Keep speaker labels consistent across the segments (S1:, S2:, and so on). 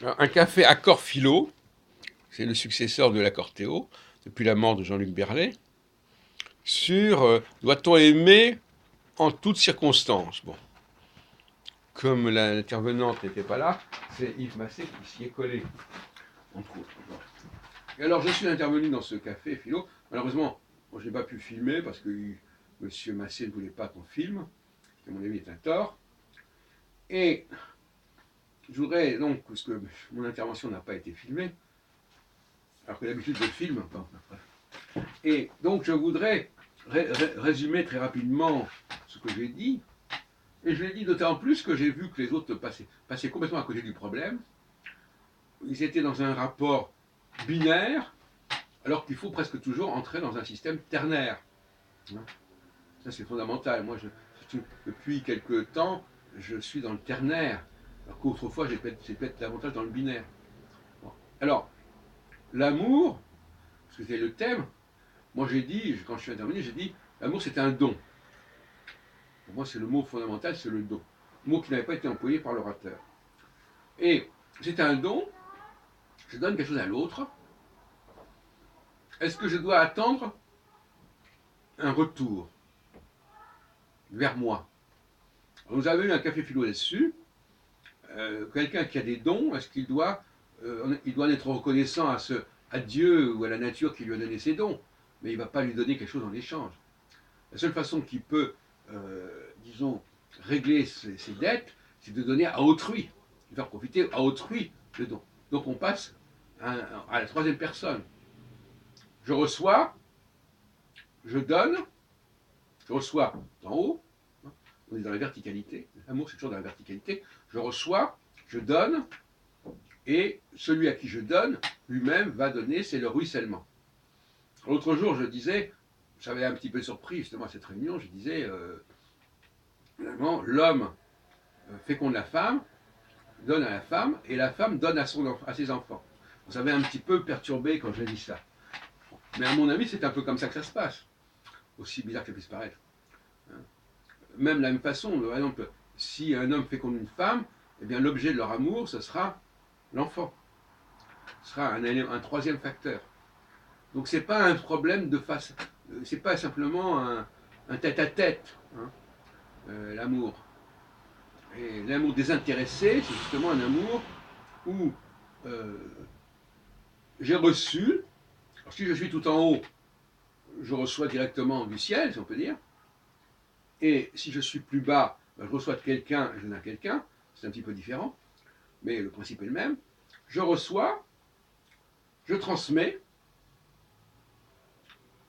S1: Alors, un café Accord Philo, c'est le successeur de l'accord Théo, depuis la mort de Jean-Luc Berlet, sur doit-on aimer en toutes circonstances. Bon, comme l'intervenante n'était pas là, c'est Yves Massé qui s'y est collé, entre autres. Bon. Et alors, je suis intervenu dans ce café Philo. Malheureusement, je n'ai pas pu filmer parce que M. Massé ne voulait pas qu'on filme, ce qui, à mon avis, est un tort. Et je voudrais donc, parce que mon intervention n'a pas été filmée, alors que d'habitude je filme, bon, et donc je voudrais résumer très rapidement ce que j'ai dit, et je l'ai dit d'autant plus que j'ai vu que les autres passaient complètement à côté du problème. Ils étaient dans un rapport binaire, alors qu'il faut presque toujours entrer dans un système ternaire. Ça c'est fondamental. Moi, depuis quelque temps, je suis dans le ternaire, alors qu'autrefois j'ai peut-être davantage dans le binaire. Bon. Alors, l'amour, parce que c'était le thème, moi j'ai dit, quand je suis intervenu, j'ai dit, l'amour c'est un don. Pour moi c'est le mot fondamental, c'est le don. Mot qui n'avait pas été employé par l'orateur. Et c'est un don, je donne quelque chose à l'autre. Est-ce que je dois attendre un retour vers moi? Alors, nous avons eu un café philo là-dessus. Quelqu'un qui a des dons, est-ce qu'il doit, il doit être reconnaissant à Dieu ou à la nature qui lui a donné ses dons, mais il ne va pas lui donner quelque chose en échange. La seule façon qu'il peut, disons, régler ses dettes, c'est de donner à autrui, de faire profiter à autrui le don. Donc on passe à la troisième personne. Je reçois, je donne, je reçois d'en haut, on est dans la verticalité, l'amour c'est toujours dans la verticalité, je reçois, je donne, et celui à qui je donne, lui-même va donner, c'est le ruissellement. L'autre jour, je disais, j'avais un petit peu surpris justement à cette réunion, je disais, finalement, l'homme féconde la femme, donne à la femme, et la femme donne à ses enfants. Ça m'avait un petit peu perturbé quand j'ai dit ça. Mais à mon avis, c'est un peu comme ça que ça se passe, aussi bizarre que ça puisse paraître. Même de la même façon, par exemple, si un homme féconde une femme, eh bien l'objet de leur amour, ce sera l'enfant. Ce sera un troisième facteur. Donc c'est pas un problème de face, c'est pas simplement un tête-à-tête, hein, l'amour. Et l'amour désintéressé, c'est justement un amour où euh, j'ai reçu, alors si je suis tout en haut, je reçois directement du ciel, si on peut dire, et si je suis plus bas, ben, je reçois de quelqu'un, je donne à quelqu'un, c'est un petit peu différent, mais le principe est le même. Je reçois, je transmets,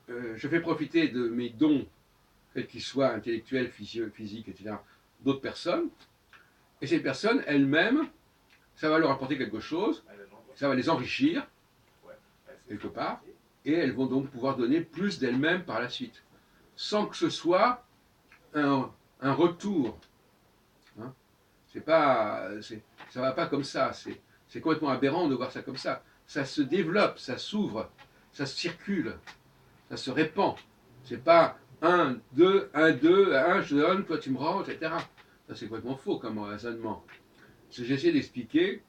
S1: je fais profiter de mes dons, quels qu'ils soient intellectuels, physiques, etc., d'autres personnes, et ces personnes elles-mêmes, ça va leur apporter quelque chose, ça va les enrichir, quelque part, et elles vont donc pouvoir donner plus d'elles-mêmes par la suite, sans que ce soit un retour. Hein. Ça va pas comme ça, c'est complètement aberrant de voir ça comme ça. Ça se développe, ça s'ouvre, ça circule, ça se répand. C'est pas un, deux, je donne, toi tu me rends, etc. Ça c'est complètement faux comme raisonnement. Ce que j'ai essayé d'expliquer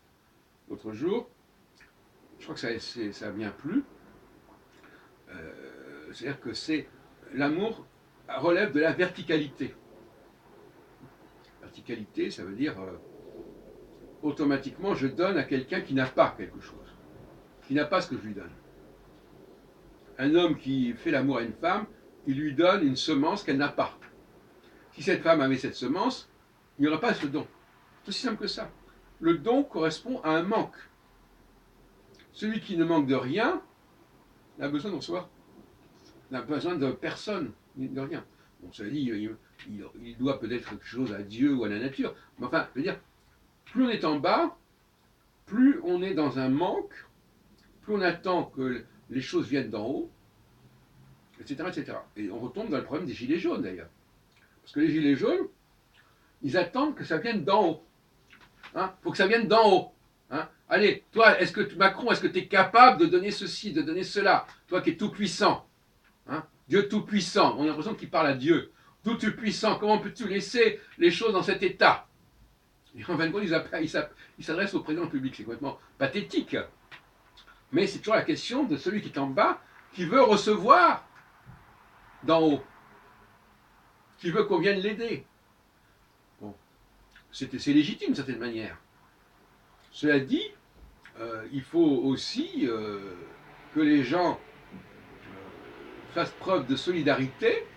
S1: l'autre jour, je crois que ça a bien plu, c'est-à-dire que l'amour relève de la verticalité. Verticalité, ça veut dire automatiquement je donne à quelqu'un qui n'a pas quelque chose, qui n'a pas ce que je lui donne. Un homme qui fait l'amour à une femme, il lui donne une semence qu'elle n'a pas. Si cette femme avait cette semence, il n'y aurait pas ce don. C'est aussi simple que ça. Le don correspond à un manque. Celui qui ne manque de rien n'a besoin de recevoir, n'a besoin de personne, de rien. Bon, ça dit, il doit peut-être quelque chose à Dieu ou à la nature, mais enfin, je veux dire, plus on est en bas, plus on est dans un manque, plus on attend que les choses viennent d'en haut, etc., etc. Et on retombe dans le problème des gilets jaunes d'ailleurs. Parce que les gilets jaunes, ils attendent que ça vienne d'en haut. Hein, faut que ça vienne d'en haut. Hein. Allez, toi, Macron, est-ce que tu es capable de donner ceci, de donner cela? Toi qui es tout puissant. Hein, Dieu tout puissant. On a l'impression qu'il parle à Dieu. Tout puissant, comment peux-tu laisser les choses dans cet état? Et en fin de compte, ils s'adressent au président public. C'est complètement pathétique. Mais c'est toujours la question de celui qui est en bas, qui veut recevoir d'en haut, qui veut qu'on vienne l'aider. Bon, c'est légitime d'une certaine manière. Cela dit, il faut aussi que les gens fassent preuve de solidarité,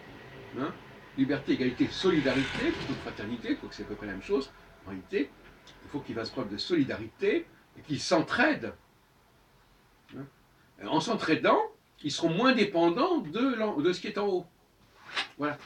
S1: hein, liberté, égalité, solidarité, plutôt que fraternité, quoique c'est à peu près la même chose, en réalité, il faut qu'ils fassent preuve de solidarité et qu'ils s'entraident. Hein. En s'entraidant, ils seront moins dépendants de ce qui est en haut. Voilà.